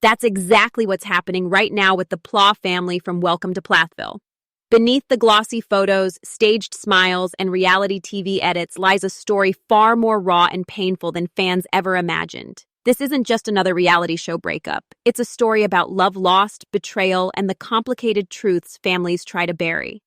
That's exactly what's happening right now with the Plaw family from Welcome to Plathville. Beneath the glossy photos, staged smiles, and reality TV edits lies a story far more raw and painful than fans ever imagined. This isn't just another reality show breakup. It's a story about love lost, betrayal, and the complicated truths families try to bury.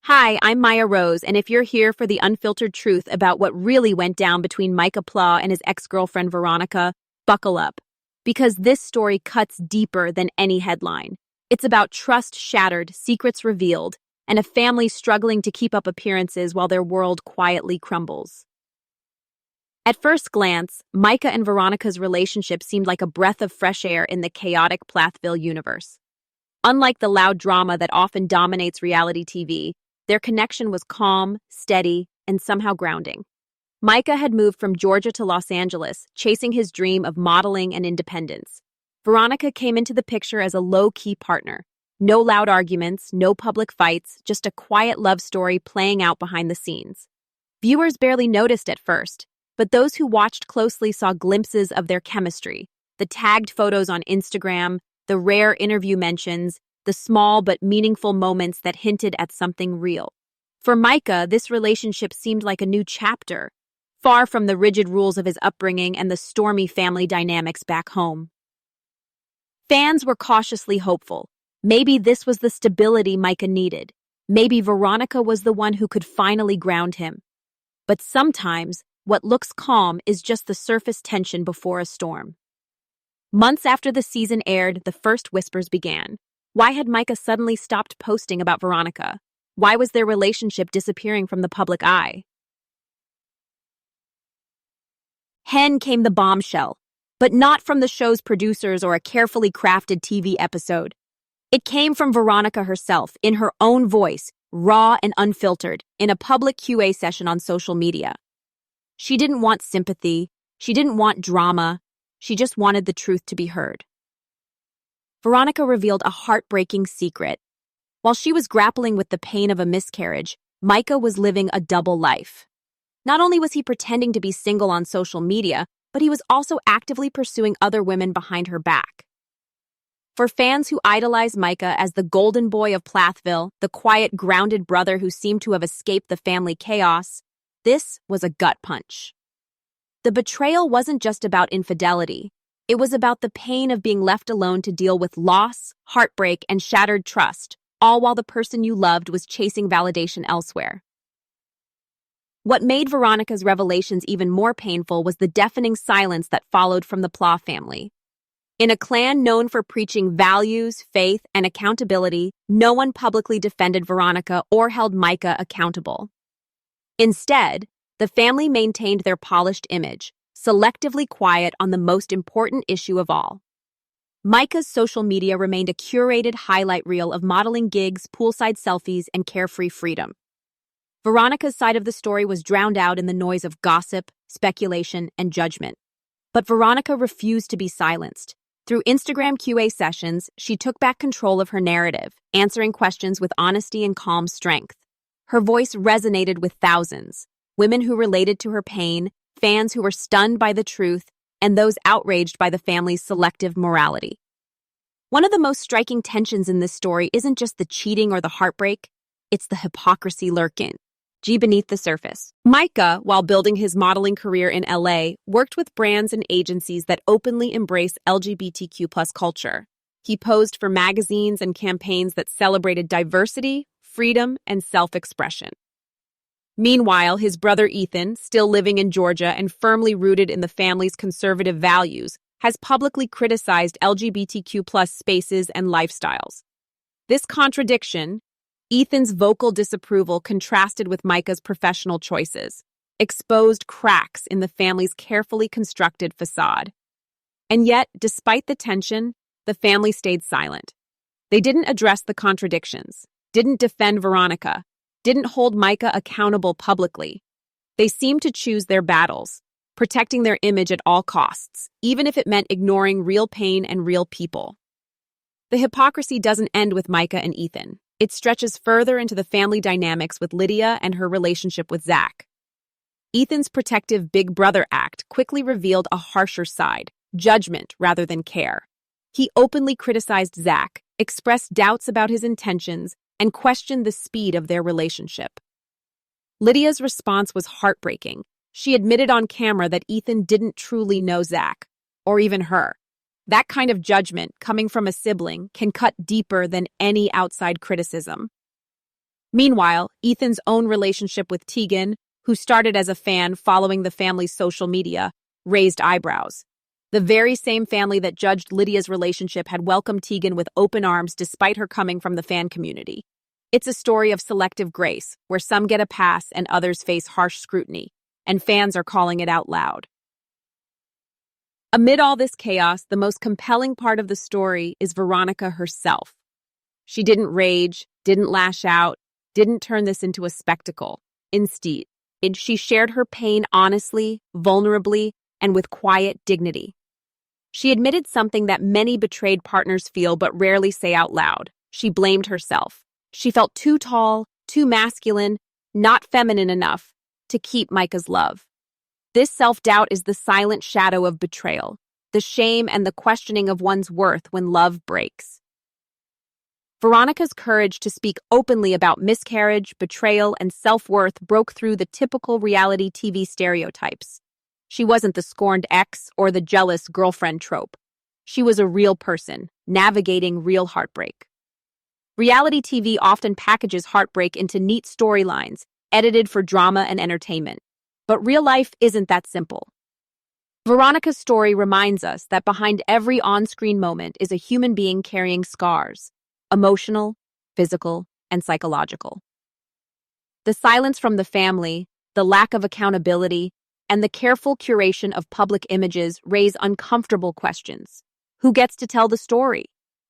Hi, I'm Maya Rose, and if you're here for the unfiltered truth about what really went down between Micah Plaw and his ex-girlfriend Veronica, buckle up. Because this story cuts deeper than any headline. It's about trust shattered, secrets revealed, and a family struggling to keep up appearances while their world quietly crumbles. At first glance, Micah and Veronica's relationship seemed like a breath of fresh air in the chaotic Plathville universe. Unlike the loud drama that often dominates reality TV, their connection was calm, steady, and somehow grounding. Micah had moved from Georgia to Los Angeles, chasing his dream of modeling and independence. Veronica came into the picture as a low-key partner. No loud arguments, no public fights, just a quiet love story playing out behind the scenes. Viewers barely noticed at first, but those who watched closely saw glimpses of their chemistry, the tagged photos on Instagram, the rare interview mentions, the small but meaningful moments that hinted at something real. For Micah, this relationship seemed like a new chapter, far from the rigid rules of his upbringing and the stormy family dynamics back home. Fans were cautiously hopeful. Maybe this was the stability Micah needed. Maybe Veronica was the one who could finally ground him. But sometimes, what looks calm is just the surface tension before a storm. Months after the season aired, the first whispers began. Why had Micah suddenly stopped posting about Veronica? Why was their relationship disappearing from the public eye? Then came the bombshell, but not from the show's producers or a carefully crafted TV episode. It came from Veronica herself, in her own voice, raw and unfiltered, in a public QA session on social media. She didn't want sympathy. She didn't want drama. She just wanted the truth to be heard. Veronica revealed a heartbreaking secret. While she was grappling with the pain of a miscarriage, Micah was living a double life. Not only was he pretending to be single on social media, but he was also actively pursuing other women behind her back. For fans who idolize Micah as the golden boy of Plathville, the quiet, grounded brother who seemed to have escaped the family chaos, this was a gut punch. The betrayal wasn't just about infidelity. It was about the pain of being left alone to deal with loss, heartbreak, and shattered trust, all while the person you loved was chasing validation elsewhere. What made Veronica's revelations even more painful was the deafening silence that followed from the Plaw family. In a clan known for preaching values, faith, and accountability, no one publicly defended Veronica or held Micah accountable. Instead, the family maintained their polished image, selectively quiet on the most important issue of all. Micah's social media remained a curated highlight reel of modeling gigs, poolside selfies, and carefree freedom. Veronica's side of the story was drowned out in the noise of gossip, speculation, and judgment. But Veronica refused to be silenced. Through Instagram QA sessions, she took back control of her narrative, answering questions with honesty and calm strength. Her voice resonated with thousands, women who related to her pain, fans who were stunned by the truth, and those outraged by the family's selective morality. One of the most striking tensions in this story isn't just the cheating or the heartbreak, it's the hypocrisy lurking beneath the surface. Micah, while building his modeling career in LA, worked with brands and agencies that openly embrace LGBTQ+ culture. He posed for magazines and campaigns that celebrated diversity, freedom, and self-expression. Meanwhile, his brother Ethan, still living in Georgia and firmly rooted in the family's conservative values, has publicly criticized LGBTQ+ spaces and lifestyles. This contradiction, Ethan's vocal disapproval contrasted with Micah's professional choices, exposed cracks in the family's carefully constructed facade. And yet, despite the tension, the family stayed silent. They didn't address the contradictions, didn't defend Veronica, didn't hold Micah accountable publicly. They seemed to choose their battles, protecting their image at all costs, even if it meant ignoring real pain and real people. The hypocrisy doesn't end with Micah and Ethan. It stretches further into the family dynamics with Lydia and her relationship with Zach. Ethan's protective big brother act quickly revealed a harsher side, judgment rather than care. He openly criticized Zach, expressed doubts about his intentions, and questioned the speed of their relationship. Lydia's response was heartbreaking. She admitted on camera that Ethan didn't truly know Zach, or even her. That kind of judgment, coming from a sibling, can cut deeper than any outside criticism. Meanwhile, Ethan's own relationship with Tegan, who started as a fan following the family's social media, raised eyebrows. The very same family that judged Lydia's relationship had welcomed Tegan with open arms despite her coming from the fan community. It's a story of selective grace, where some get a pass and others face harsh scrutiny, and fans are calling it out loud. Amid all this chaos, the most compelling part of the story is Veronica herself. She didn't rage, didn't lash out, didn't turn this into a spectacle. Instead, she shared her pain honestly, vulnerably, and with quiet dignity. She admitted something that many betrayed partners feel but rarely say out loud. She blamed herself. She felt too tall, too masculine, not feminine enough to keep Micah's love. This self-doubt is the silent shadow of betrayal, the shame and the questioning of one's worth when love breaks. Veronica's courage to speak openly about miscarriage, betrayal, and self-worth broke through the typical reality TV stereotypes. She wasn't the scorned ex or the jealous girlfriend trope. She was a real person, navigating real heartbreak. Reality TV often packages heartbreak into neat storylines, edited for drama and entertainment. But real life isn't that simple. Veronica's story reminds us that behind every on-screen moment is a human being carrying scars, emotional, physical, and psychological. The silence from the family, the lack of accountability, and the careful curation of public images raise uncomfortable questions. Who gets to tell the story?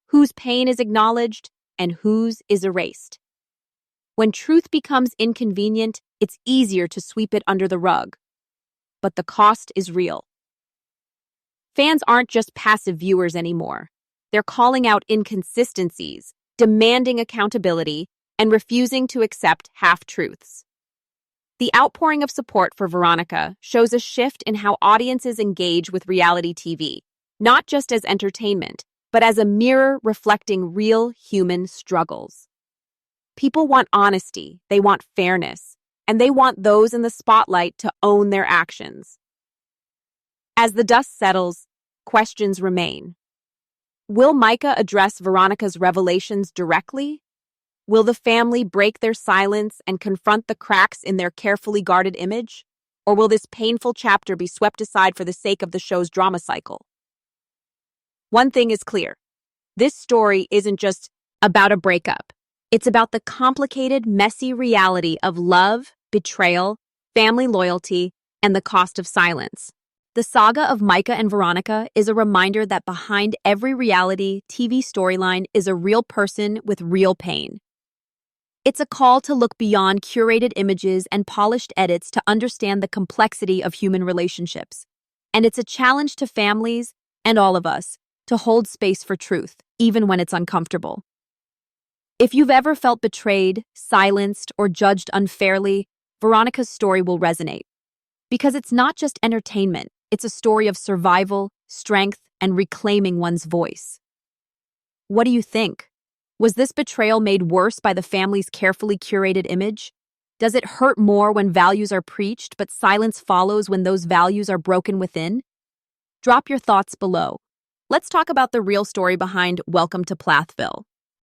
Whose pain is acknowledged and whose is erased? When truth becomes inconvenient, it's easier to sweep it under the rug. But the cost is real. Fans aren't just passive viewers anymore. They're calling out inconsistencies, demanding accountability, and refusing to accept half-truths. The outpouring of support for Veronica shows a shift in how audiences engage with reality TV, not just as entertainment, but as a mirror reflecting real human struggles. People want honesty, they want fairness, and they want those in the spotlight to own their actions. As the dust settles, questions remain. Will Micah address Veronica's revelations directly? Will the family break their silence and confront the cracks in their carefully guarded image? Or will this painful chapter be swept aside for the sake of the show's drama cycle? One thing is clear. This story isn't just about a breakup. It's about the complicated, messy reality of love, betrayal, family loyalty, and the cost of silence. The saga of Micah and Veronica is a reminder that behind every reality TV storyline is a real person with real pain. It's a call to look beyond curated images and polished edits to understand the complexity of human relationships. And it's a challenge to families and all of us to hold space for truth, even when it's uncomfortable. If you've ever felt betrayed, silenced, or judged unfairly, Veronica's story will resonate. Because it's not just entertainment, it's a story of survival, strength, and reclaiming one's voice. What do you think? Was this betrayal made worse by the family's carefully curated image? Does it hurt more when values are preached, but silence follows when those values are broken within? Drop your thoughts below. Let's talk about the real story behind Welcome to Plathville.